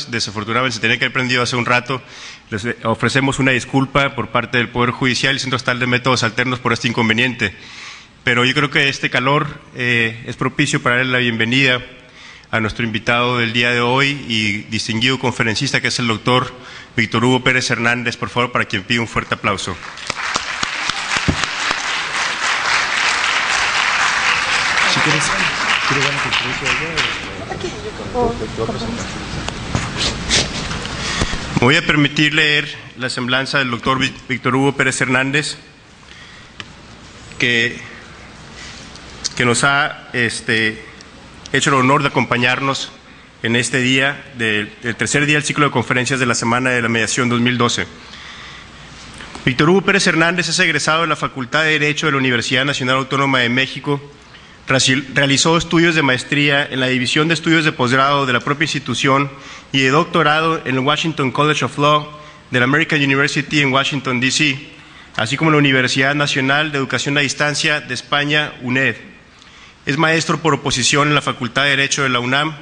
Desafortunadamente se tenía que haber prendido hace un rato. Les ofrecemos una disculpa por parte del Poder Judicial y Centro Estatal de Métodos Alternos por este inconveniente. Pero yo creo que este calor es propicio para darle la bienvenida a nuestro invitado del día de hoy y distinguido conferencista, que es el doctor Víctor Hugo Pérez Hernández. Por favor, para quien pide un fuerte aplauso. Si quieres, me voy a permitir leer la semblanza del doctor Víctor Hugo Pérez Hernández, que nos ha hecho el honor de acompañarnos en este día, del tercer día del ciclo de conferencias de la Semana de la Mediación 2012. Víctor Hugo Pérez Hernández es egresado de la Facultad de Derecho de la Universidad Nacional Autónoma de México. Realizó estudios de maestría en la División de Estudios de Posgrado de la propia institución y de doctorado en el Washington College of Law de la American University en Washington, D.C., así como en la Universidad Nacional de Educación a Distancia de España, UNED. Es maestro por oposición en la Facultad de Derecho de la UNAM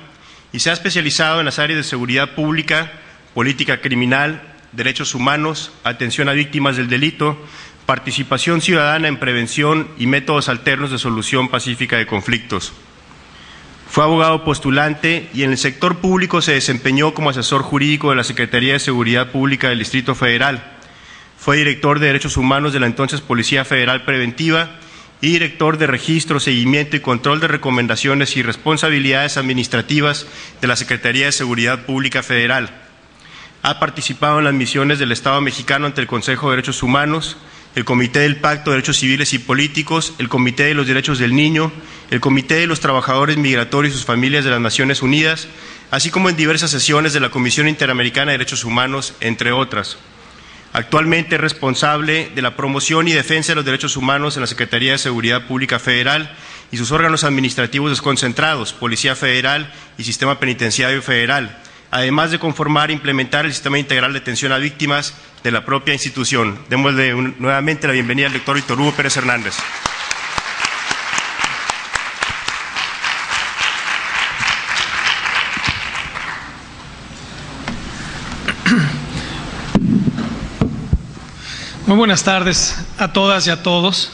y se ha especializado en las áreas de seguridad pública, política criminal, derechos humanos, atención a víctimas del delito, participación ciudadana en prevención y métodos alternos de solución pacífica de conflictos. Fue abogado postulante y en el sector público se desempeñó como asesor jurídico de la Secretaría de Seguridad Pública del Distrito Federal. Fue director de Derechos Humanos de la entonces Policía Federal Preventiva y director de Registro, Seguimiento y Control de Recomendaciones y Responsabilidades Administrativas de la Secretaría de Seguridad Pública Federal. Ha participado en las misiones del Estado mexicano ante el Consejo de Derechos Humanos, el Comité del Pacto de Derechos Civiles y Políticos, el Comité de los Derechos del Niño, el Comité de los Trabajadores Migratorios y sus Familias de las Naciones Unidas, así como en diversas sesiones de la Comisión Interamericana de Derechos Humanos, entre otras. Actualmente es responsable de la promoción y defensa de los derechos humanos en la Secretaría de Seguridad Pública Federal y sus órganos administrativos desconcentrados, Policía Federal y Sistema Penitenciario Federal, además de conformar e implementar el Sistema Integral de Atención a Víctimas de la propia institución. Démosle nuevamente la bienvenida al doctor Víctor Hugo Pérez Hernández. Muy buenas tardes a todas y a todos.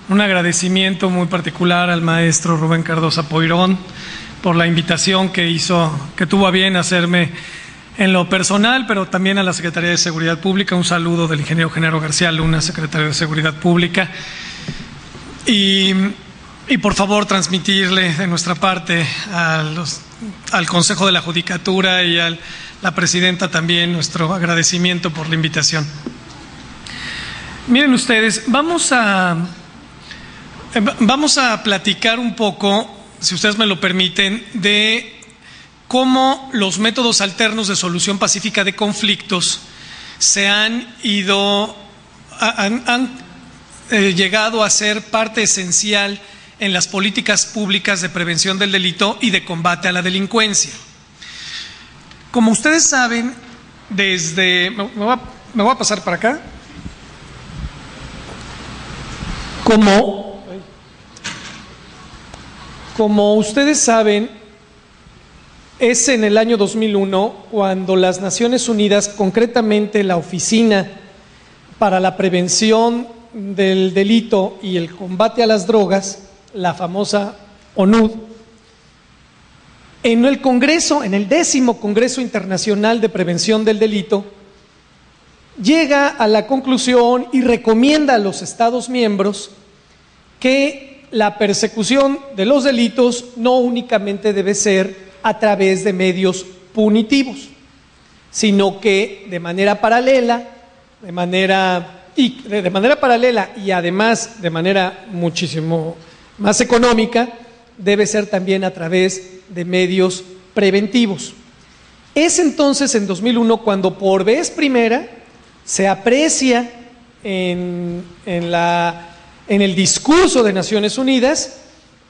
Un agradecimiento muy particular al maestro Rubén Cardosa Poirón por la invitación que tuvo a bien hacerme en lo personal, pero también a la Secretaría de Seguridad Pública. Un saludo del ingeniero Genaro García Luna, secretario de Seguridad Pública. Y por favor transmitirle de nuestra parte al Consejo de la Judicatura y a la presidenta también nuestro agradecimiento por la invitación. Miren ustedes, vamos a platicar un poco, si ustedes me lo permiten, de cómo los métodos alternos de solución pacífica de conflictos se han llegado a ser parte esencial en las políticas públicas de prevención del delito y de combate a la delincuencia. Como ustedes saben, me voy a pasar para acá. Como ustedes saben, es en el año 2001 cuando las Naciones Unidas, concretamente la Oficina para la Prevención del Delito y el Combate a las Drogas, la famosa ONUD, en el 10º Congreso Internacional de Prevención del Delito, llega a la conclusión y recomienda a los Estados miembros que la persecución de los delitos no únicamente debe ser a través de medios punitivos, sino que de manera paralela y además de manera muchísimo más económica, debe ser también a través de medios preventivos. Es entonces en 2001 cuando por vez primera se aprecia en el discurso de Naciones Unidas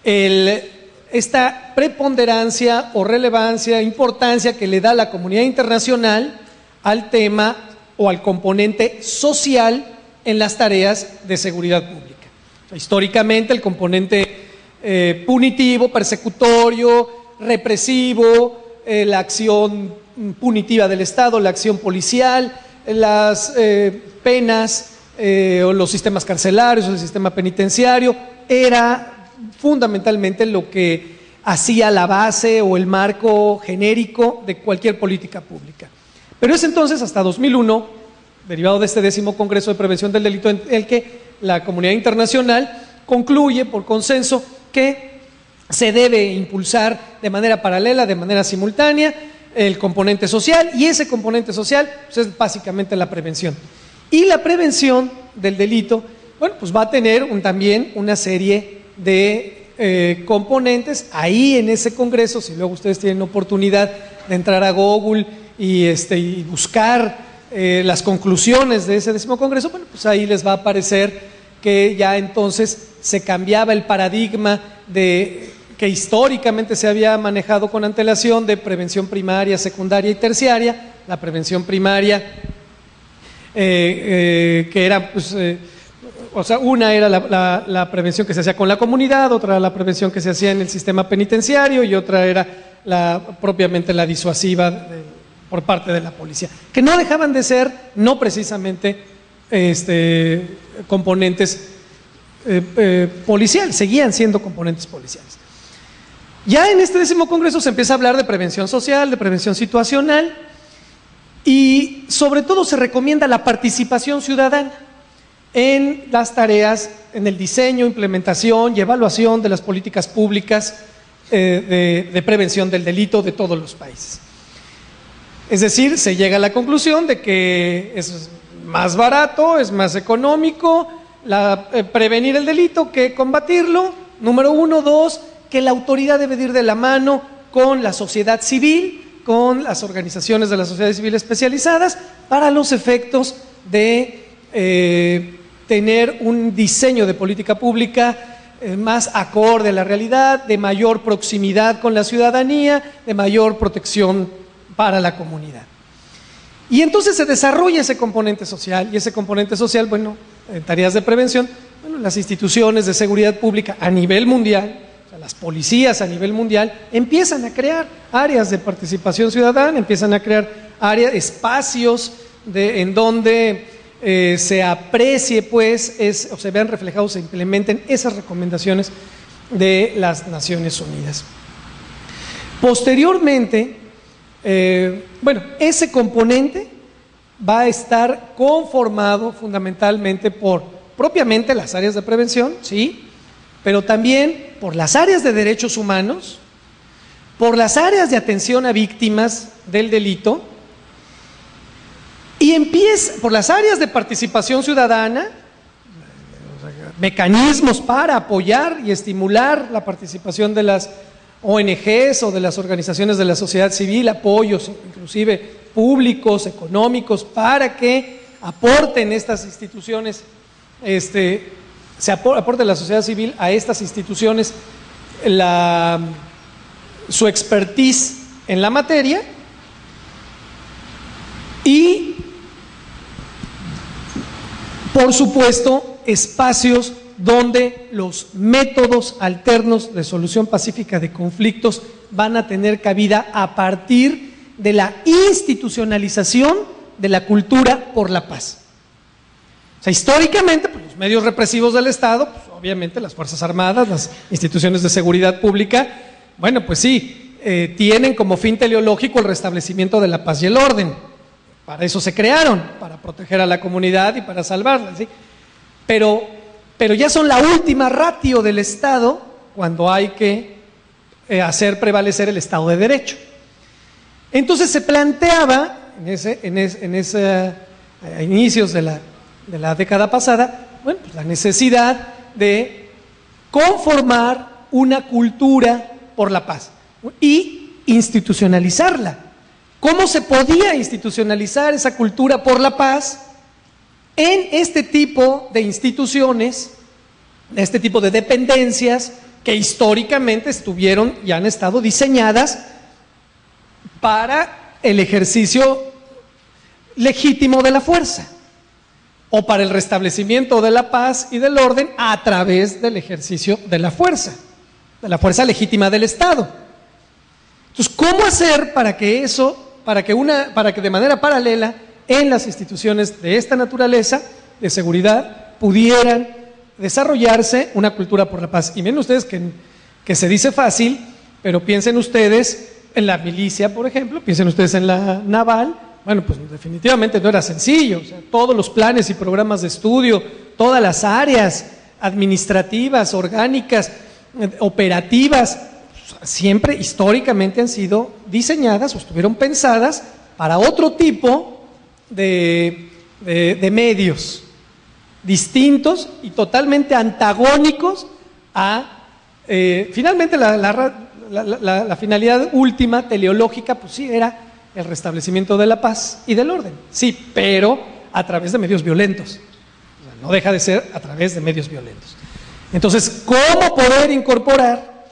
esta preponderancia o relevancia, importancia que le da la comunidad internacional al tema o al componente social en las tareas de seguridad pública. Históricamente el componente punitivo, persecutorio, represivo, la acción punitiva del Estado, la acción policial, las penas o los sistemas carcelarios, el sistema penitenciario, era fundamentalmente lo que hacía la base o el marco genérico de cualquier política pública. Pero es entonces hasta 2001, derivado de este 10º Congreso de Prevención del Delito, en el que la comunidad internacional concluye por consenso que se debe impulsar de manera paralela, de manera simultánea, el componente social, y ese componente social pues, es básicamente la prevención. Y la prevención del delito, bueno, pues va a tener también una serie de componentes. Ahí en ese congreso, si luego ustedes tienen oportunidad de entrar a Google y buscar las conclusiones de ese 10º congreso, bueno, pues ahí les va a aparecer que ya entonces se cambiaba el paradigma que históricamente se había manejado con antelación de prevención primaria, secundaria y terciaria. La prevención primaria, que era, pues, o sea, una era la prevención que se hacía con la comunidad, otra la prevención que se hacía en el sistema penitenciario y otra era propiamente la disuasiva por parte de la policía, que no dejaban de ser, no precisamente componentes policiales, seguían siendo componentes policiales. Ya en este 10º congreso se empieza a hablar de prevención social, de prevención situacional, y sobre todo se recomienda la participación ciudadana en las tareas, en el diseño, implementación y evaluación de las políticas públicas de prevención del delito de todos los países. Es decir, se llega a la conclusión de que es más barato, es más económico prevenir el delito que combatirlo, número uno. Dos, que la autoridad debe ir de la mano con la sociedad civil, con las organizaciones de la sociedad civil especializadas, para los efectos de tener un diseño de política pública más acorde a la realidad, de mayor proximidad con la ciudadanía, de mayor protección para la comunidad. Y entonces se desarrolla ese componente social, y ese componente social, bueno, en tareas de prevención, bueno, las instituciones de seguridad pública a nivel mundial, o sea, las policías a nivel mundial, empiezan a crear áreas de participación ciudadana, empiezan a crear espacios en donde se aprecie, pues, o se vean reflejados, se implementen esas recomendaciones de las Naciones Unidas. Posteriormente, bueno, ese componente va a estar conformado fundamentalmente por propiamente las áreas de prevención, sí, pero también por las áreas de derechos humanos, por las áreas de atención a víctimas del delito, y por las áreas de participación ciudadana, mecanismos para apoyar y estimular la participación de las ONGs o de las organizaciones de la sociedad civil, apoyos inclusive públicos, económicos, para que aporten estas instituciones, aporte la sociedad civil a estas instituciones su expertise en la materia, y por supuesto espacios donde los métodos alternos de solución pacífica de conflictos van a tener cabida a partir de la institucionalización de la cultura por la paz. O sea, históricamente, pues, los medios represivos del Estado, pues, obviamente las Fuerzas Armadas, las instituciones de seguridad pública, bueno, pues sí, tienen como fin teleológico el restablecimiento de la paz y el orden. Para eso se crearon, para proteger a la comunidad y para salvarla, ¿sí? Pero ya son la última ratio del Estado cuando hay que hacer prevalecer el Estado de Derecho. Entonces se planteaba a inicios de la década pasada, bueno, pues la necesidad de conformar una cultura por la paz y institucionalizarla. ¿Cómo se podía institucionalizar esa cultura por la paz en este tipo de instituciones, este tipo de dependencias que históricamente estuvieron y han estado diseñadas para el ejercicio legítimo de la fuerza o para el restablecimiento de la paz y del orden a través del ejercicio de la fuerza legítima del Estado? Entonces, ¿cómo hacer para que eso, para que de manera paralela en las instituciones de esta naturaleza, de seguridad, pudieran desarrollarse una cultura por la paz? Y miren ustedes que se dice fácil, pero piensen ustedes en la milicia, por ejemplo, piensen ustedes en la naval. Bueno, pues definitivamente no era sencillo. O sea, todos los planes y programas de estudio, todas las áreas administrativas, orgánicas, operativas, siempre históricamente han sido diseñadas o estuvieron pensadas para otro tipo de medios distintos y totalmente antagónicos a, finalmente la finalidad última teleológica, pues sí, era el restablecimiento de la paz y del orden, sí, pero a través de medios violentos. O sea, no deja de ser a través de medios violentos. Entonces, ¿cómo poder incorporar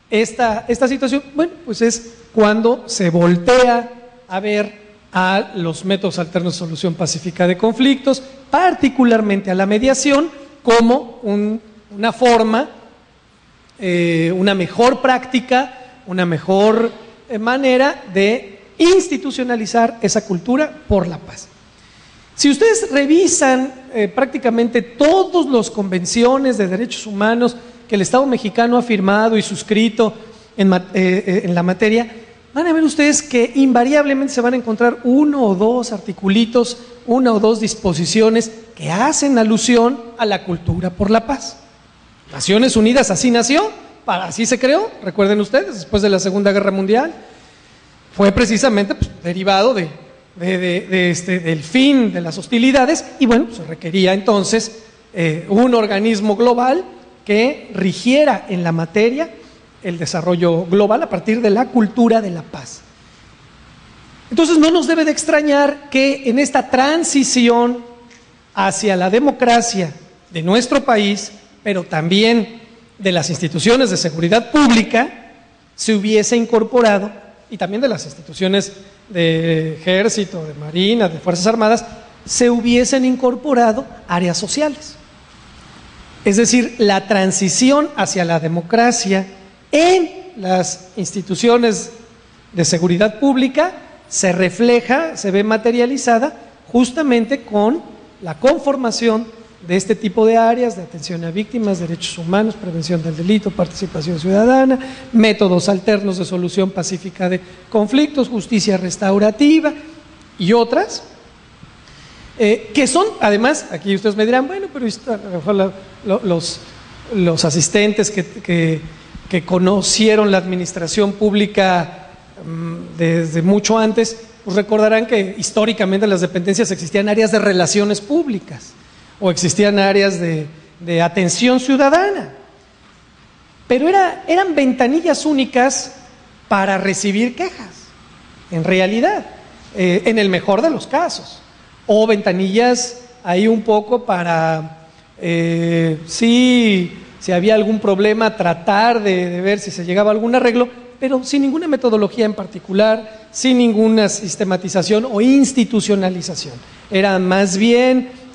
esta situación? Bueno, pues es cuando se voltea a ver a los métodos alternos de solución pacífica de conflictos, particularmente a la mediación, como una forma, una mejor práctica, una mejor manera de institucionalizar esa cultura por la paz. Si ustedes revisan prácticamente todas las convenciones de derechos humanos que el Estado mexicano ha firmado y suscrito en la materia, van a ver ustedes que invariablemente se van a encontrar uno o dos articulitos, una o dos disposiciones que hacen alusión a la cultura por la paz. Naciones Unidas así nació, así se creó, recuerden ustedes, después de la Segunda Guerra Mundial. Fue precisamente pues, derivado del fin de las hostilidades y bueno, se requería entonces un organismo global que rigiera en la materia el desarrollo global a partir de la cultura de la paz. Entonces no nos debe de extrañar que en esta transición hacia la democracia de nuestro país, pero también de las instituciones de seguridad pública, se hubiese incorporado, y también de las instituciones de ejército, de marina, de fuerzas armadas, se hubiesen incorporado áreas sociales. Es decir, la transición hacia la democracia en las instituciones de seguridad pública se refleja, se ve materializada justamente con la conformación de este tipo de áreas de atención a víctimas, derechos humanos, prevención del delito, participación ciudadana, métodos alternos de solución pacífica de conflictos, justicia restaurativa y otras, que son, además, aquí ustedes me dirán, bueno, pero los asistentes que conocieron la administración pública desde mucho antes, pues recordarán que históricamente en las dependencias existían áreas de relaciones públicas o existían áreas de atención ciudadana, pero eran ventanillas únicas para recibir quejas, en realidad, en el mejor de los casos, o ventanillas ahí un poco para, si había algún problema, tratar de ver si se llegaba a algún arreglo, pero sin ninguna metodología en particular, sin ninguna sistematización o institucionalización. Era más bien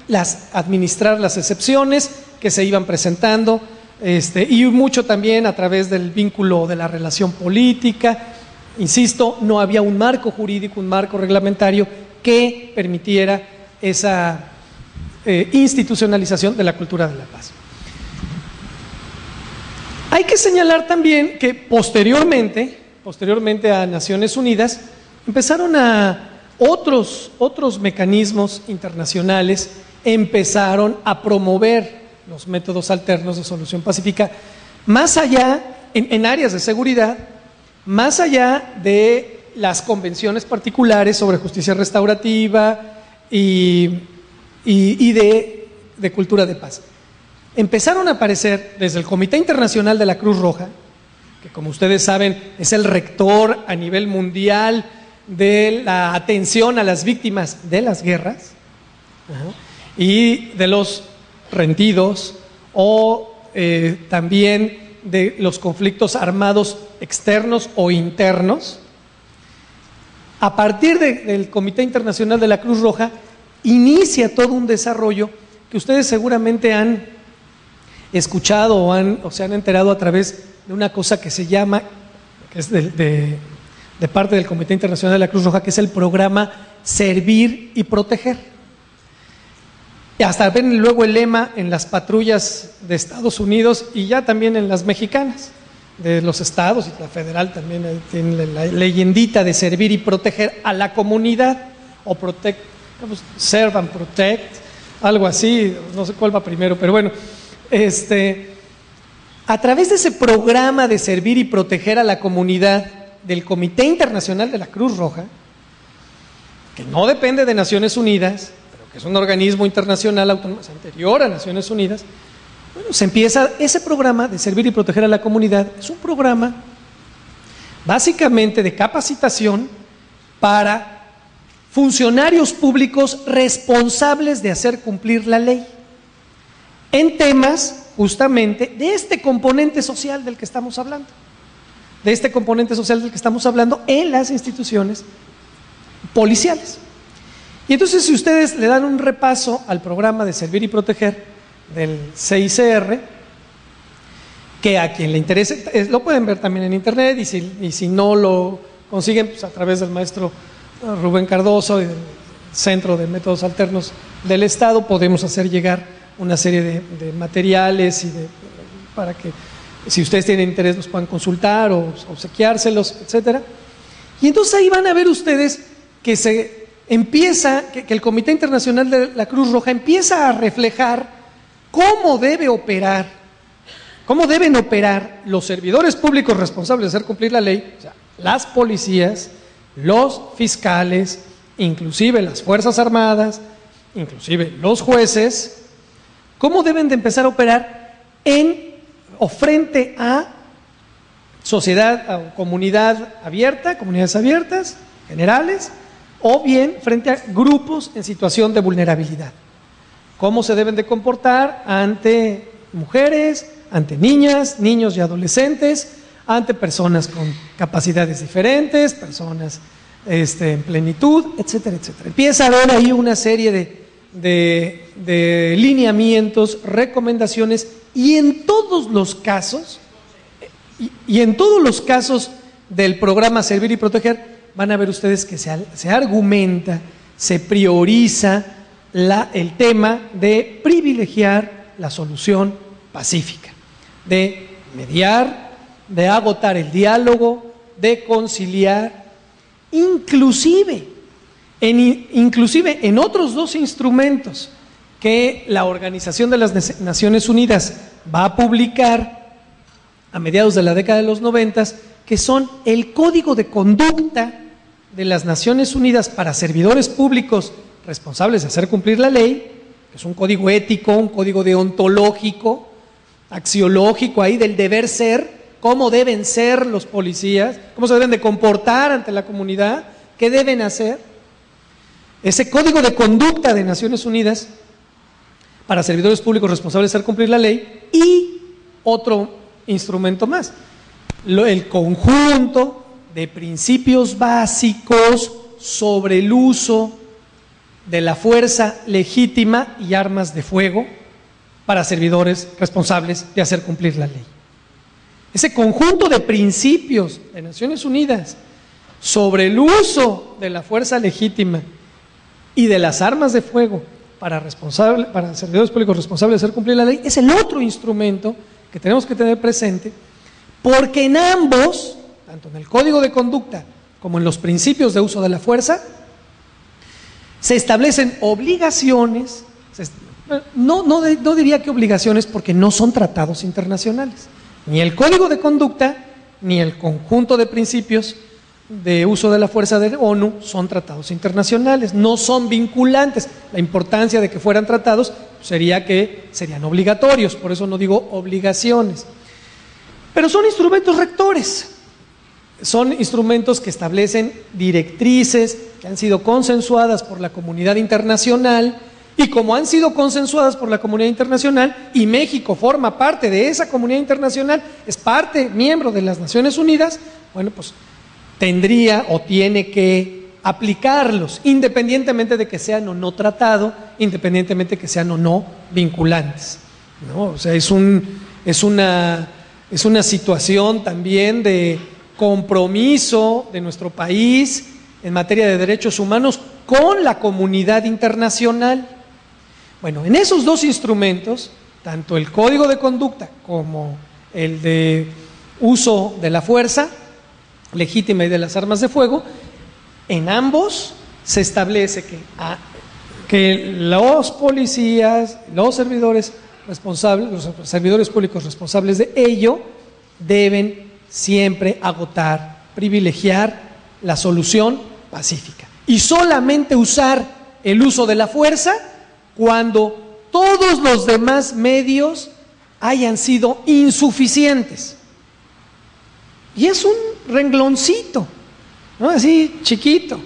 administrar las excepciones que se iban presentando, y mucho también a través del vínculo de la relación política. Insisto, no había un marco jurídico, un marco reglamentario que permitiera esa institucionalización de la cultura de la paz. Hay que señalar también que posteriormente a Naciones Unidas, empezaron otros mecanismos internacionales empezaron a promover los métodos alternos de solución pacífica, más allá, en áreas de seguridad, más allá de las convenciones particulares sobre justicia restaurativa y de cultura de paz. Empezaron a aparecer desde el Comité Internacional de la Cruz Roja, que como ustedes saben es el rector a nivel mundial de la atención a las víctimas de las guerras y de los rendidos, o también de los conflictos armados externos o internos. A partir del Comité Internacional de la Cruz Roja inicia todo un desarrollo que ustedes seguramente han escuchado o se han enterado a través de una cosa que se llama, que es de parte del Comité Internacional de la Cruz Roja, que es el programa Servir y Proteger. Y hasta ven luego el lema en las patrullas de Estados Unidos y ya también en las mexicanas, de los estados, y la federal también tiene la leyendita de servir y proteger a la comunidad, o serve and protect, algo así, no sé cuál va primero, pero bueno, a través de ese programa de servir y proteger a la comunidad del Comité Internacional de la Cruz Roja, que no depende de Naciones Unidas, pero que es un organismo internacional autónomo, es anterior a Naciones Unidas, bueno, se empieza ese programa de servir y proteger a la comunidad. Es un programa básicamente de capacitación para funcionarios públicos responsables de hacer cumplir la ley en temas justamente de este componente social del que estamos hablando, en las instituciones policiales. Y entonces, si ustedes le dan un repaso al programa de servir y proteger del CICR, que a quien le interese, lo pueden ver también en internet, y si no lo consiguen, pues a través del maestro Rubén Cardoso y del Centro de Métodos Alternos del Estado, podemos hacer llegar una serie de materiales para que, si ustedes tienen interés, los puedan consultar o obsequiárselos, etcétera. Y entonces ahí van a ver ustedes que que el Comité Internacional de la Cruz Roja empieza a reflejar cómo deben operar los servidores públicos responsables de hacer cumplir la ley, o sea, las policías, los fiscales, inclusive las Fuerzas Armadas, inclusive los jueces, cómo deben de empezar a operar frente a sociedad o comunidad abierta, comunidades abiertas, generales, o bien frente a grupos en situación de vulnerabilidad. Cómo se deben de comportar ante mujeres, ante niñas, niños y adolescentes, ante personas con capacidades diferentes, personas en plenitud, etcétera, etcétera. Empieza a haber ahí una serie de lineamientos, recomendaciones, y en todos los casos del programa Servir y Proteger, van a ver ustedes que se argumenta, se prioriza el tema de privilegiar la solución pacífica, de mediar, de agotar el diálogo, de conciliar, inclusive en otros dos instrumentos que la Organización de las Naciones Unidas va a publicar a mediados de la década de los 90, que son el Código de Conducta de las Naciones Unidas para servidores públicos responsables de hacer cumplir la ley, que es un código ético, un código deontológico, axiológico ahí del deber ser, cómo deben ser los policías, cómo se deben de comportar ante la comunidad, qué deben hacer. Ese Código de Conducta de Naciones Unidas para servidores públicos responsables de hacer cumplir la ley, y otro instrumento más, el conjunto de principios básicos sobre el uso de la fuerza legítima y armas de fuego para servidores responsables de hacer cumplir la ley. Ese conjunto de principios de Naciones Unidas sobre el uso de la fuerza legítima y de las armas de fuego para servidores públicos responsables de hacer cumplir la ley es el otro instrumento que tenemos que tener presente, porque en ambos, tanto en el Código de Conducta como en los principios de uso de la fuerza, se establecen obligaciones, no diría que obligaciones, porque no son tratados internacionales. Ni el Código de Conducta ni el conjunto de principios de uso de la fuerza de ONU son tratados internacionales, no son vinculantes. La importancia de que fueran tratados sería que serían obligatorios, por eso no digo obligaciones. Pero son instrumentos rectores, son instrumentos que establecen directrices que han sido consensuadas por la comunidad internacional, y como han sido consensuadas por la comunidad internacional, y México forma parte de esa comunidad internacional, es miembro de las Naciones Unidas, bueno, pues tendría o tiene que aplicarlos, independientemente de que sean o no tratado, independientemente de que sean o no vinculantes, ¿no? O sea, es una situación también de compromiso de nuestro país en materia de derechos humanos con la comunidad internacional. Bueno, en esos dos instrumentos, tanto el Código de Conducta como el de uso de la fuerza legítima y de las armas de fuego, en ambos se establece que los policías, los servidores responsables, los servidores públicos responsables de ello, deben siempre agotar, privilegiar la solución pacífica y solamente usar el uso de la fuerza cuando todos los demás medios hayan sido insuficientes. Y es un rengloncito, ¿no? Así chiquito.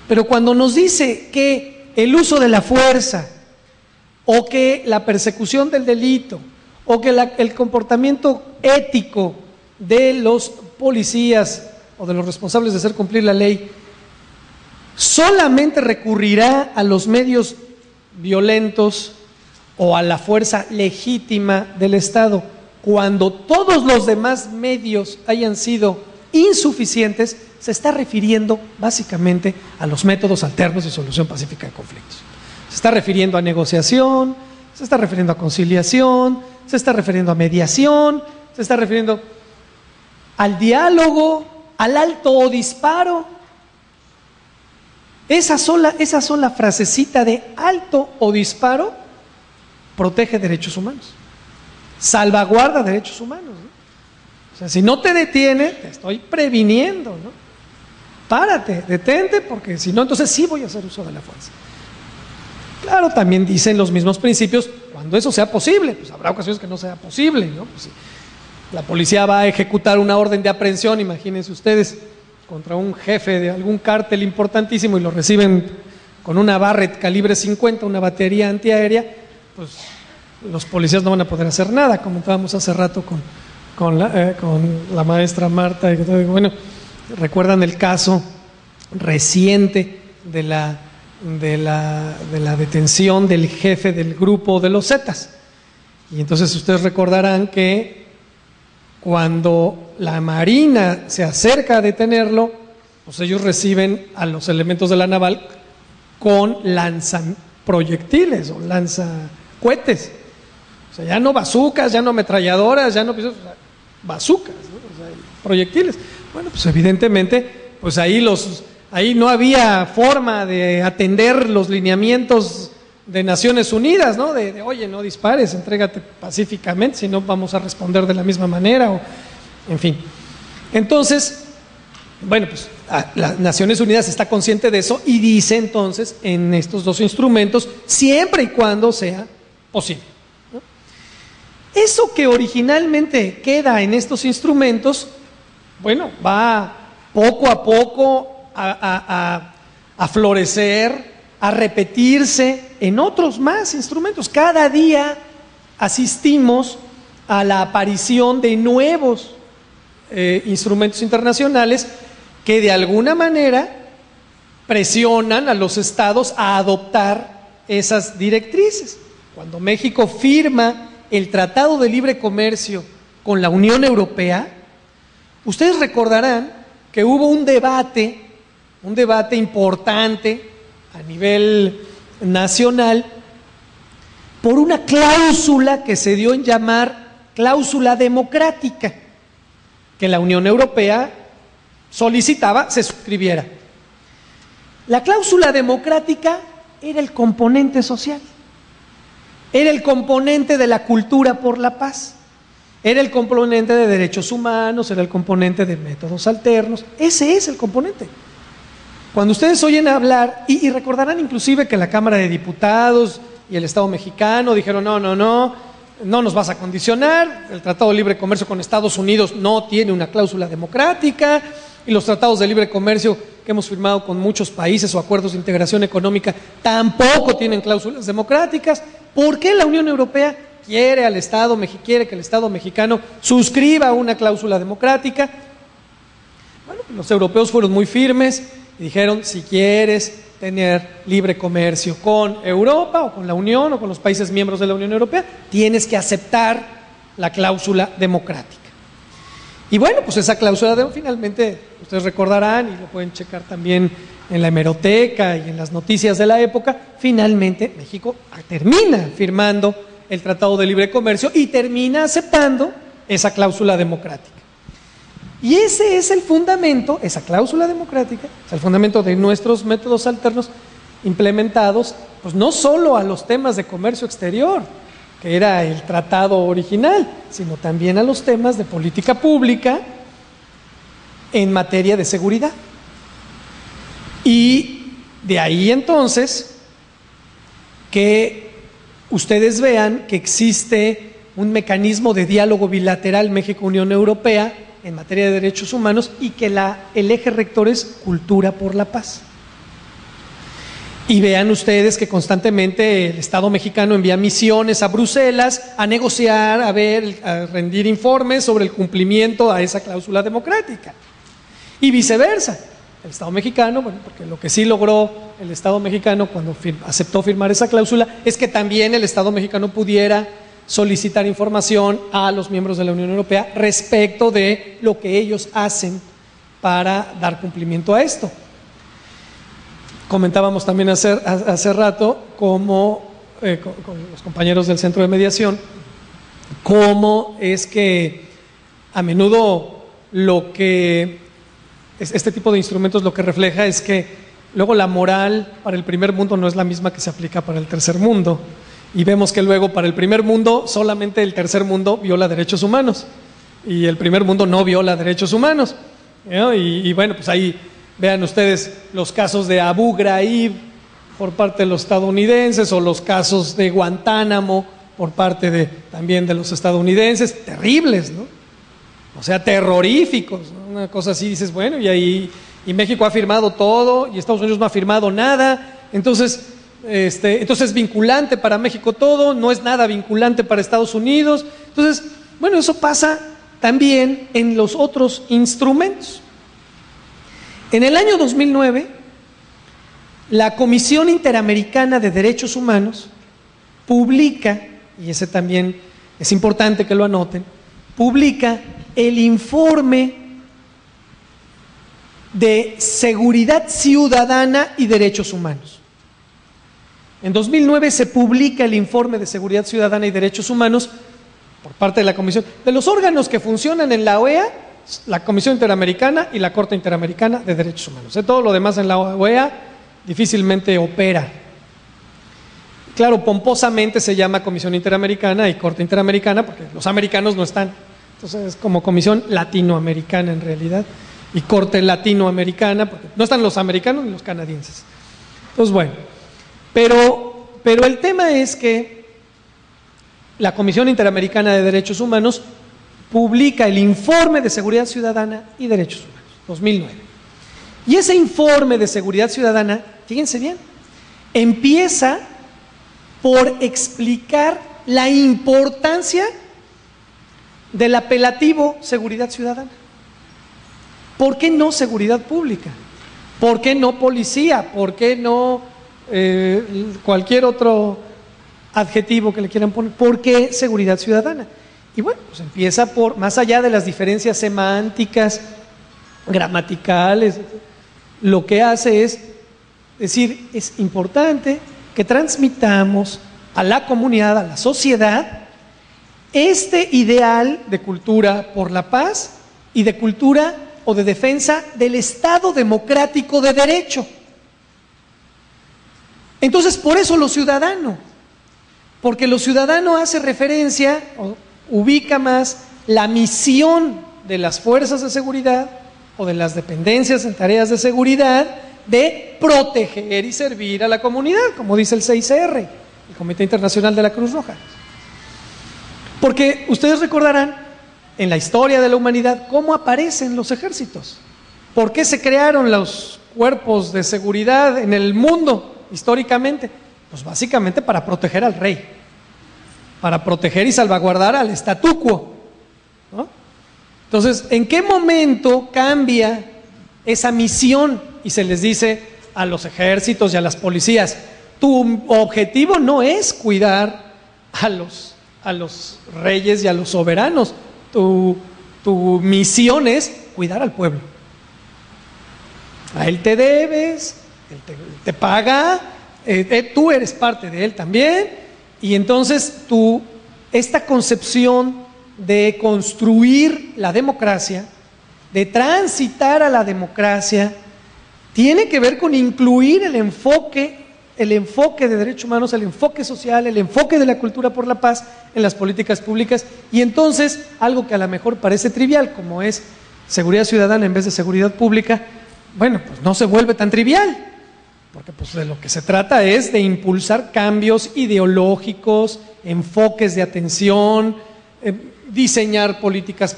Pero cuando nos dice que el uso de la fuerza o que la persecución del delito o que el comportamiento ético de los policías o de los responsables de hacer cumplir la ley solamente recurrirá a los medios violentos o a la fuerza legítima del Estado cuando todos los demás medios hayan sido insuficientes, se está refiriendo básicamente a los métodos alternos de solución pacífica de conflictos. Se está refiriendo a negociación, se está refiriendo a conciliación, se está refiriendo a mediación, se está refiriendo al diálogo, al alto o disparo. Esa sola frasecita de alto o disparo protege derechos humanos, salvaguarda derechos humanos, ¿no? O sea, si no te detiene, te estoy previniendo, ¿no? Párate, detente, porque si no, entonces sí voy a hacer uso de la fuerza. Claro, también dicen los mismos principios, cuando eso sea posible, pues habrá ocasiones que no sea posible, ¿no? Pues si la policía va a ejecutar una orden de aprehensión, imagínense ustedes, contra un jefe de algún cártel importantísimo y lo reciben con una Barrett calibre 50, una batería antiaérea, pues los policías no van a poder hacer nada, comentábamos hace rato con la maestra Marta. Bueno, recuerdan el caso reciente de la detención del jefe del grupo de los Zetas. Y entonces ustedes recordarán que cuando la Marina se acerca a detenerlo, pues ellos reciben a los elementos de la naval con lanzaproyectiles o lanzacohetes. O sea, ya no bazucas, ya no ametralladoras, ya no bazucas, ¿no? O sea, proyectiles. Bueno, pues evidentemente, pues ahí no había forma de atender los lineamientos de Naciones Unidas, ¿no? De oye, no dispares, entrégate pacíficamente, si no vamos a responder de la misma manera, o en fin. Entonces, bueno, pues las Naciones Unidas está consciente de eso y dice entonces en estos dos instrumentos, siempre y cuando sea posible, ¿no? Eso que originalmente queda en estos instrumentos, bueno, va poco a poco a florecer, a repetirse en otros más instrumentos. Cada día asistimos a la aparición de nuevos instrumentos internacionales que de alguna manera presionan a los estados a adoptar esas directrices. Cuando México firma el Tratado de Libre Comercio con la Unión Europea, ustedes recordarán que hubo un debate importante a nivel nacional por una cláusula que se dio en llamar cláusula democrática, que la Unión Europea solicitaba se suscribiera. La cláusula democrática era el componente social, era el componente de la cultura por la paz, era el componente de derechos humanos, era el componente de métodos alternos. Ese es el componente. Cuando ustedes oyen hablar, y recordarán inclusive que la Cámara de Diputados y el Estado mexicano dijeron no nos vas a condicionar, el Tratado de Libre Comercio con Estados Unidos no tiene una cláusula democrática, y los tratados de libre comercio que hemos firmado con muchos países o acuerdos de integración económica tampoco tienen cláusulas democráticas. ¿Por qué la Unión Europea quiere que el Estado mexicano suscriba una cláusula democrática? Bueno, los europeos fueron muy firmes y dijeron, si quieres tener libre comercio con Europa o con la Unión o con los países miembros de la Unión Europea, tienes que aceptar la cláusula democrática. Y bueno, pues esa cláusula finalmente, ustedes recordarán, y lo pueden checar también en la hemeroteca y en las noticias de la época, finalmente México termina firmando el Tratado de Libre Comercio y termina aceptando esa cláusula democrática. Y ese es el fundamento, esa cláusula democrática, es el fundamento de nuestros métodos alternos implementados, pues no solo a los temas de comercio exterior, que era el tratado original, sino también a los temas de política pública en materia de seguridad. Y de ahí entonces que ustedes vean que existe un mecanismo de diálogo bilateral México-Unión Europea en materia de derechos humanos y que el eje rector es cultura por la paz. Y vean ustedes que constantemente el Estado mexicano envía misiones a Bruselas a negociar, a rendir informes sobre el cumplimiento a esa cláusula democrática. Y viceversa. El Estado mexicano, bueno, porque lo que sí logró el Estado mexicano cuando aceptó firmar esa cláusula es que también el Estado mexicano pudiera solicitar información a los miembros de la Unión Europea respecto de lo que ellos hacen para dar cumplimiento a esto. Comentábamos también hace rato cómo, con los compañeros del Centro de Mediación, cómo es que a menudo lo que este tipo de instrumentos lo que refleja es que luego la moral para el primer mundo no es la misma que se aplica para el tercer mundo. Y vemos que luego para el primer mundo solamente el tercer mundo viola derechos humanos y el primer mundo no viola derechos humanos, ¿no? Y bueno, pues ahí vean ustedes los casos de Abu Ghraib por parte de los estadounidenses o los casos de Guantánamo por parte también de los estadounidenses, terribles, ¿no? O sea, terroríficos, ¿no? Una cosa así, dices, bueno, y México ha firmado todo y Estados Unidos no ha firmado nada, entonces es vinculante para México todo, no es nada vinculante para Estados Unidos. Entonces, bueno, eso pasa también en los otros instrumentos. En el año 2009, la Comisión Interamericana de Derechos Humanos publica, y ese también es importante que lo anoten, publica el informe de seguridad ciudadana y derechos humanos. En 2009 se publica el informe de seguridad ciudadana y derechos humanos por parte de la Comisión, de los órganos que funcionan en la OEA, la Comisión Interamericana y la Corte Interamericana de Derechos Humanos. Todo lo demás en la OEA difícilmente opera. Claro, pomposamente se llama Comisión Interamericana y Corte Interamericana porque los americanos no están. Entonces es como Comisión Latinoamericana en realidad y Corte Latinoamericana porque no están los americanos ni los canadienses. Entonces, bueno. Pero el tema es que la Comisión Interamericana de Derechos Humanos publica el informe de seguridad ciudadana y derechos humanos, 2009. Y ese informe de seguridad ciudadana, fíjense bien, empieza por explicar la importancia del apelativo seguridad ciudadana. ¿Por qué no seguridad pública? ¿Por qué no policía? ¿Por qué no cualquier otro adjetivo que le quieran poner? ¿Por qué seguridad ciudadana? Y bueno, pues empieza por, más allá de las diferencias semánticas, gramaticales, lo que hace es decir, es importante que transmitamos a la comunidad, a la sociedad, este ideal de cultura por la paz y de cultura o de defensa del Estado democrático de derecho. Entonces, por eso lo ciudadano, porque lo ciudadano hace referencia o ubica más la misión de las fuerzas de seguridad o de las dependencias en tareas de seguridad de proteger y servir a la comunidad, como dice el 6R, el Comité Internacional de la Cruz Roja. Porque ustedes recordarán en la historia de la humanidad cómo aparecen los ejércitos, por qué se crearon los cuerpos de seguridad en el mundo históricamente, pues básicamente para proteger al rey, para proteger y salvaguardar al statu quo, ¿no? Entonces, ¿en qué momento cambia esa misión y se les dice a los ejércitos y a las policías, tu objetivo no es cuidar a los reyes y a los soberanos, tu tu misión es cuidar al pueblo. A él te debes, él te paga, tú eres parte de él también, y entonces esta concepción de construir la democracia, de transitar a la democracia, tiene que ver con incluir el enfoque de derechos humanos, el enfoque social, el enfoque de la cultura por la paz en las políticas públicas. Y entonces, algo que a lo mejor parece trivial, como es seguridad ciudadana en vez de seguridad pública, bueno, pues no se vuelve tan trivial, porque pues de lo que se trata es de impulsar cambios ideológicos, enfoques de atención, diseñar políticas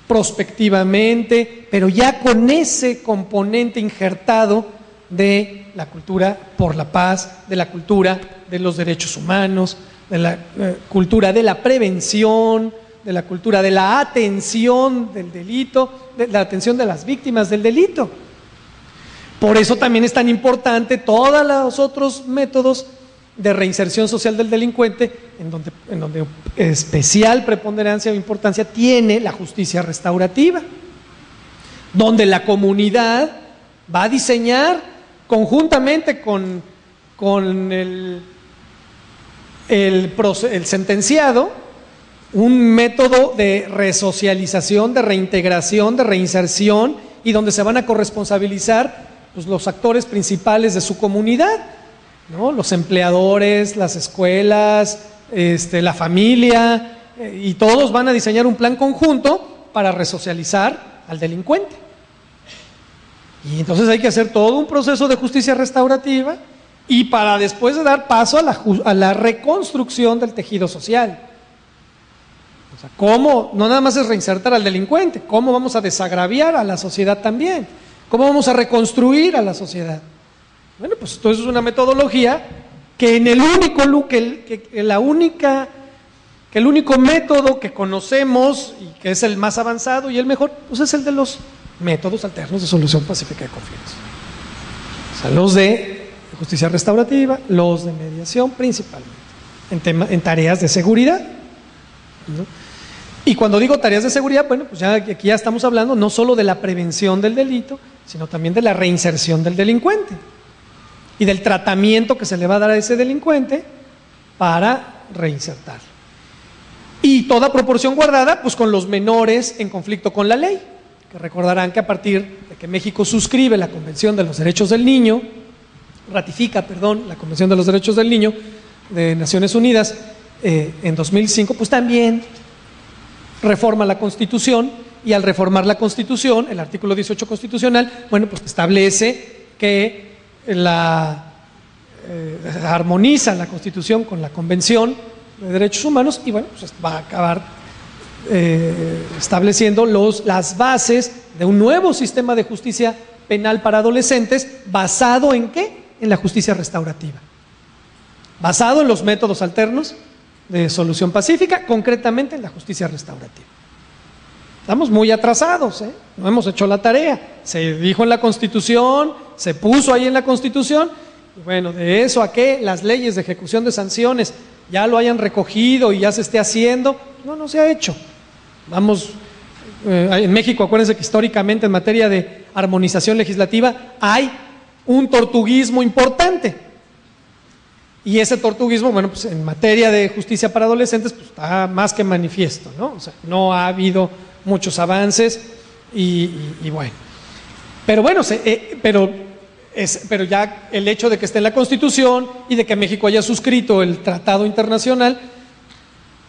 prospectivamente, pero ya con ese componente injertado de la cultura por la paz, de la cultura de los derechos humanos, de la cultura de la prevención, de la cultura de la atención del delito, de la atención de las víctimas del delito. Por eso también es tan importante todos los otros métodos de reinserción social del delincuente, en donde especial preponderancia o importancia tiene la justicia restaurativa, donde la comunidad va a diseñar conjuntamente con el sentenciado un método de resocialización, de reintegración, de reinserción, y donde se van a corresponsabilizar pues, los actores principales de su comunidad, ¿no? Los empleadores, las escuelas, la familia, y todos van a diseñar un plan conjunto para resocializar al delincuente. Y entonces hay que hacer todo un proceso de justicia restaurativa y para después de dar paso a la reconstrucción del tejido social. O sea, ¿cómo? No nada más es reinsertar al delincuente, ¿cómo vamos a desagraviar a la sociedad también? ¿Cómo vamos a reconstruir a la sociedad? Bueno, pues entonces es una metodología que en el único método que conocemos y que es el más avanzado y el mejor, pues es el de los métodos alternos de solución pacífica de conflictos. O sea, los de justicia restaurativa, los de mediación principalmente, en tareas de seguridad, ¿no? Y cuando digo tareas de seguridad, bueno, pues ya aquí ya estamos hablando no solo de la prevención del delito, sino también de la reinserción del delincuente y del tratamiento que se le va a dar a ese delincuente para reinsertar. Y toda proporción guardada, pues con los menores en conflicto con la ley, que recordarán que a partir de que México suscribe la Convención de los Derechos del Niño, ratifica, la Convención de los Derechos del Niño de Naciones Unidas en 2005, pues también reforma la Constitución, y al reformar la Constitución, el artículo 18 constitucional, bueno, pues establece que armoniza la Constitución con la Convención de Derechos Humanos y bueno, pues va a acabar estableciendo las bases de un nuevo sistema de justicia penal para adolescentes basado ¿en qué? En la justicia restaurativa, basado en los métodos alternos de solución pacífica, concretamente en la justicia restaurativa. Estamos muy atrasados, no hemos hecho la tarea. Se dijo en la Constitución, se puso ahí en la Constitución, y bueno, de eso a que las leyes de ejecución de sanciones ya lo hayan recogido y ya se esté haciendo, no se ha hecho. Vamos, en México, acuérdense que históricamente en materia de armonización legislativa hay un tortuguismo importante. Y ese tortuguismo, bueno, pues en materia de justicia para adolescentes, pues está más que manifiesto, ¿no? O sea, no ha habido muchos avances y bueno. Pero bueno, pero ya el hecho de que esté en la Constitución y de que México haya suscrito el Tratado Internacional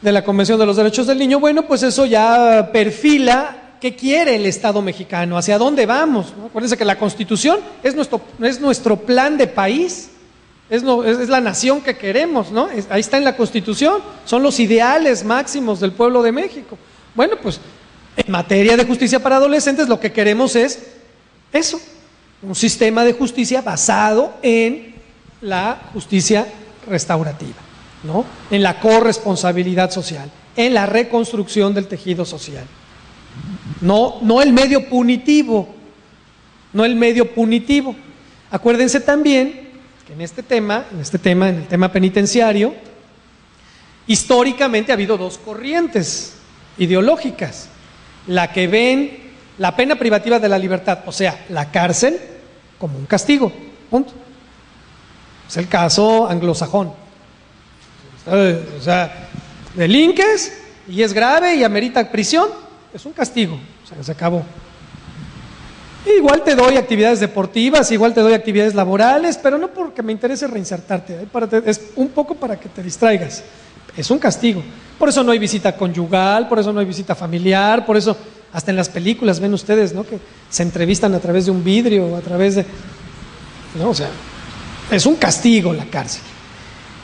de la Convención de los Derechos del Niño, bueno, pues eso ya perfila qué quiere el Estado mexicano, hacia dónde vamos, ¿no? Acuérdense que la Constitución es nuestro plan de país. Es la nación que queremos, ¿no? Ahí está en la Constitución, son los ideales máximos del pueblo de México. Bueno, pues en materia de justicia para adolescentes lo que queremos es eso, un sistema de justicia basado en la justicia restaurativa, ¿no? En la corresponsabilidad social, en la reconstrucción del tejido social. No el medio punitivo, Acuérdense también en el tema penitenciario, históricamente ha habido dos corrientes ideológicas. la que ven la pena privativa de la libertad, o sea, la cárcel, como un castigo, punto. Es el caso anglosajón. O sea, delinques y es grave y amerita prisión, es un castigo, o sea, se acabó. Igual te doy actividades deportivas, igual te doy actividades laborales, pero no porque me interese reinsertarte, es un poco para que te distraigas. Es un castigo. Por eso no hay visita conyugal, por eso no hay visita familiar, por eso hasta en las películas ven ustedes, ¿no?, que se entrevistan a través de un vidrio, a través de... ¿no? O sea, es un castigo la cárcel.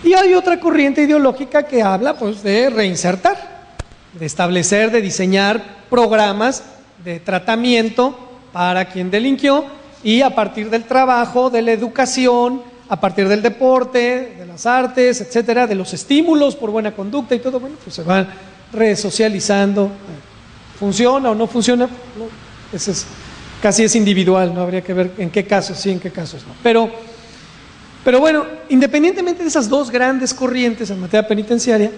Y hay otra corriente ideológica que habla, pues, de reinsertar, de establecer, de diseñar programas de tratamiento para quien delinquió, y a partir del trabajo, de la educación, a partir del deporte, de las artes, etcétera, de los estímulos por buena conducta y todo, bueno, pues se van resocializando. ¿Funciona o no funciona? No, ese es, casi es individual, no habría que ver en qué casos sí, en qué casos no. Pero bueno, independientemente de esas dos grandes corrientes en materia penitenciaria,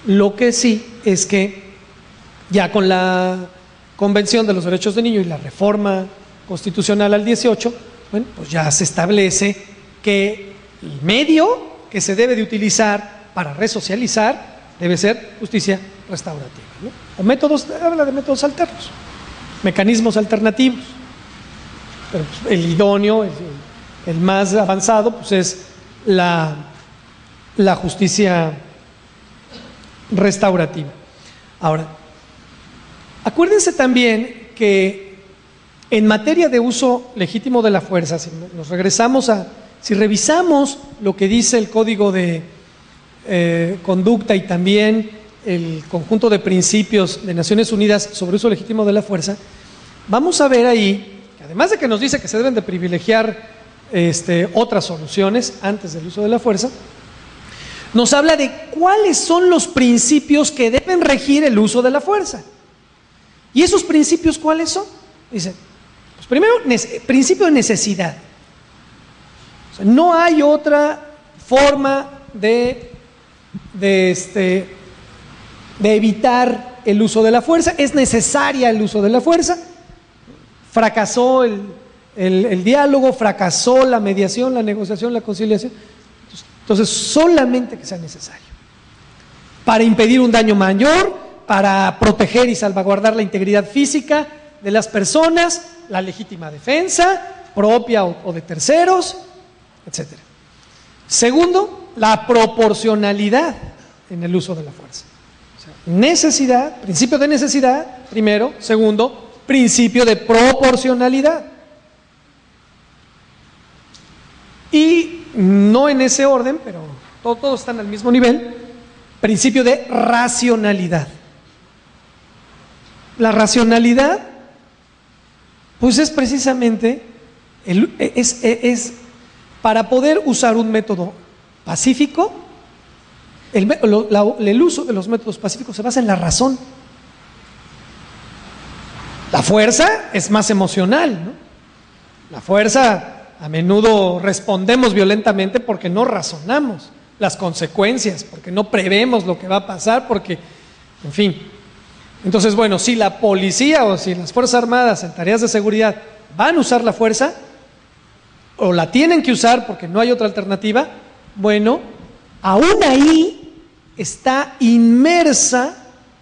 lo que sí es que ya con la Convención de los Derechos del Niño y la reforma constitucional al 18, bueno, pues ya se establece que el medio que se debe de utilizar para resocializar debe ser justicia restaurativa, ¿no? O métodos, habla de métodos alternos, mecanismos alternativos, pero pues, el idóneo, el más avanzado, pues es la justicia restaurativa. Ahora, acuérdense también que en materia de uso legítimo de la fuerza, si nos regresamos si revisamos lo que dice el Código de Conducta y también el conjunto de principios de Naciones Unidas sobre uso legítimo de la fuerza, vamos a ver ahí, que además de que nos dice que se deben de privilegiar otras soluciones antes del uso de la fuerza, nos habla de cuáles son los principios que deben regir el uso de la fuerza. ¿Y esos principios cuáles son? Dice, pues primero, principio de necesidad. O sea, no hay otra forma de evitar el uso de la fuerza, es necesaria el uso de la fuerza. Fracasó el diálogo, fracasó la mediación, la negociación, la conciliación. Entonces, solamente que sea necesario. Para impedir un daño mayor, para proteger y salvaguardar la integridad física de las personas, la legítima defensa, propia o de terceros, etc. Segundo, la proporcionalidad en el uso de la fuerza. O sea, necesidad, principio de necesidad, primero. Segundo, principio de proporcionalidad. Y no en ese orden, pero todos están al mismo nivel, principio de racionalidad. La racionalidad, pues es precisamente, es para poder usar un método pacífico, el uso de los métodos pacíficos se basa en la razón. La fuerza es más emocional, ¿no? La fuerza, a menudo respondemos violentamente porque no razonamos las consecuencias, porque no prevemos lo que va a pasar, porque, en fin. Entonces, bueno, si la policía o si las Fuerzas Armadas en tareas de seguridad van a usar la fuerza, o la tienen que usar porque no hay otra alternativa, bueno, aún ahí está inmersa,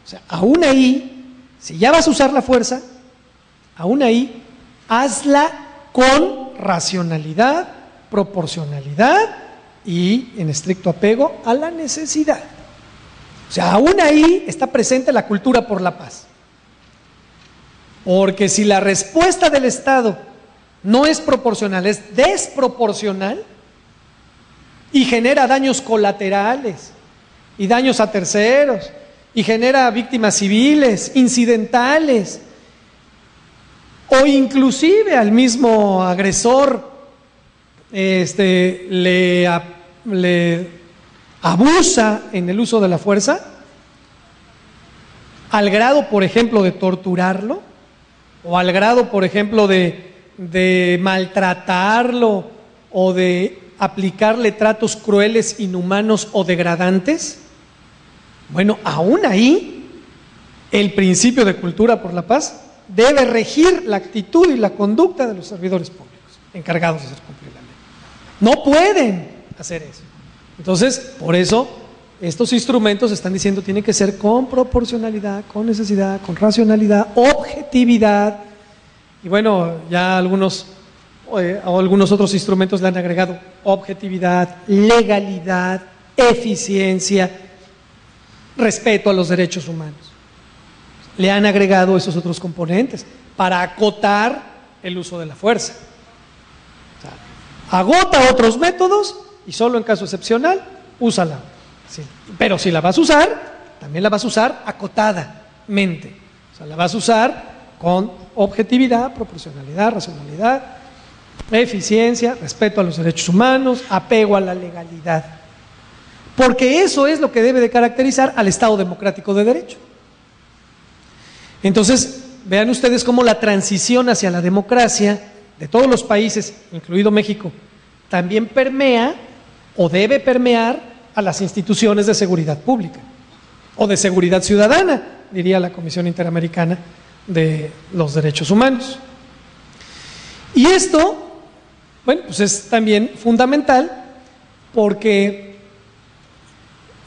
o sea, aún ahí, si ya vas a usar la fuerza, aún ahí, hazla con racionalidad, proporcionalidad y en estricto apego a la necesidad. O sea, aún ahí está presente la cultura por la paz. Porque si la respuesta del Estado no es proporcional, es desproporcional y genera daños colaterales y daños a terceros y genera víctimas civiles, incidentales, o inclusive al mismo agresor le abusa en el uso de la fuerza, al grado, por ejemplo, de torturarlo, o al grado, por ejemplo, de maltratarlo, o de aplicarle tratos crueles, inhumanos o degradantes, bueno, aún ahí el principio de cultura por la paz debe regir la actitud y la conducta de los servidores públicos encargados de hacer cumplir la ley. No pueden hacer eso. Entonces, por eso, estos instrumentos están diciendo tienen que ser con proporcionalidad, con necesidad, con racionalidad, objetividad. Y bueno, ya algunos otros instrumentos le han agregado objetividad, legalidad, eficiencia, respeto a los derechos humanos. Le han agregado esos otros componentes para acotar el uso de la fuerza. O sea, agota otros métodos y solo en caso excepcional, úsala. Sí. Pero si la vas a usar, también la vas a usar acotadamente. O sea, la vas a usar con objetividad, proporcionalidad, racionalidad, eficiencia, respeto a los derechos humanos, apego a la legalidad. Porque eso es lo que debe de caracterizar al Estado democrático de derecho. Entonces, vean ustedes cómo la transición hacia la democracia de todos los países, incluido México, también permea o debe permear a las instituciones de seguridad pública o de seguridad ciudadana, diría la Comisión Interamericana de los Derechos Humanos. Y esto, bueno, pues es también fundamental porque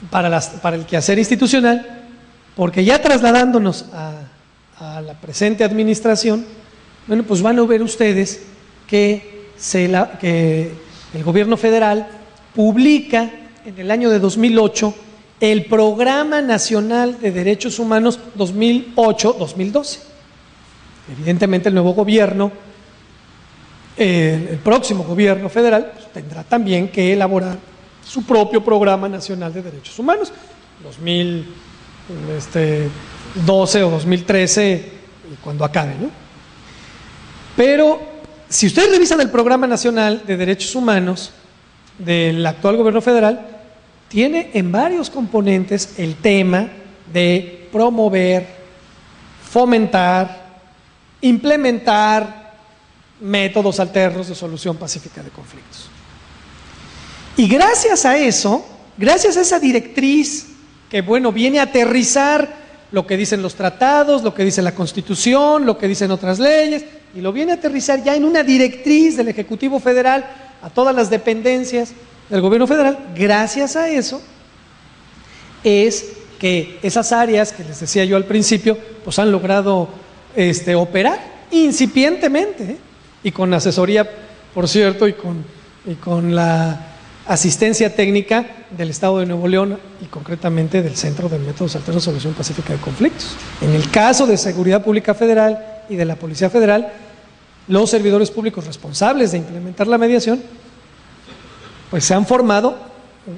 para el quehacer institucional, porque ya trasladándonos a la presente administración, bueno, pues van a ver ustedes que el gobierno federal publica en el año de 2008 el Programa Nacional de Derechos Humanos 2008-2012. Evidentemente el nuevo gobierno, el próximo gobierno federal, pues, tendrá también que elaborar su propio Programa Nacional de Derechos Humanos, 2012 o 2013, cuando acabe, ¿no? Pero si ustedes revisan el Programa Nacional de Derechos Humanos del actual gobierno federal, tiene en varios componentes el tema de promover, fomentar, implementar métodos alternos de solución pacífica de conflictos. Y gracias a eso, gracias a esa directriz que, bueno, viene a aterrizar lo que dicen los tratados, lo que dice la Constitución, lo que dicen otras leyes, y lo viene a aterrizar ya en una directriz del Ejecutivo Federal a todas las dependencias del gobierno federal. Gracias a eso es que esas áreas que les decía yo al principio, pues han logrado operar incipientemente, y con asesoría, por cierto, y con la asistencia técnica del Estado de Nuevo León y concretamente del Centro de Métodos Alternos de Solución Pacífica de Conflictos. En el caso de Seguridad Pública Federal y de la Policía Federal, los servidores públicos responsables de implementar la mediación, pues se han formado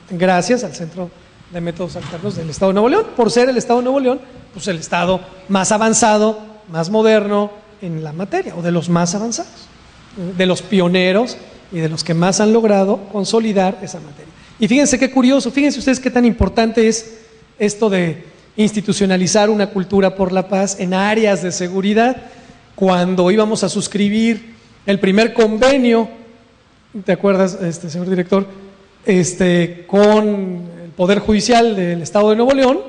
gracias al Centro de Métodos Alternos del Estado de Nuevo León, por ser el Estado de Nuevo León, pues el Estado más avanzado, más moderno en la materia, o de los más avanzados, de los pioneros y de los que más han logrado consolidar esa materia. Y fíjense qué curioso, fíjense ustedes qué tan importante es esto de institucionalizar una cultura por la paz en áreas de seguridad. Cuando íbamos a suscribir el primer convenio, ¿te acuerdas, señor director? Con el Poder Judicial del Estado de Nuevo León,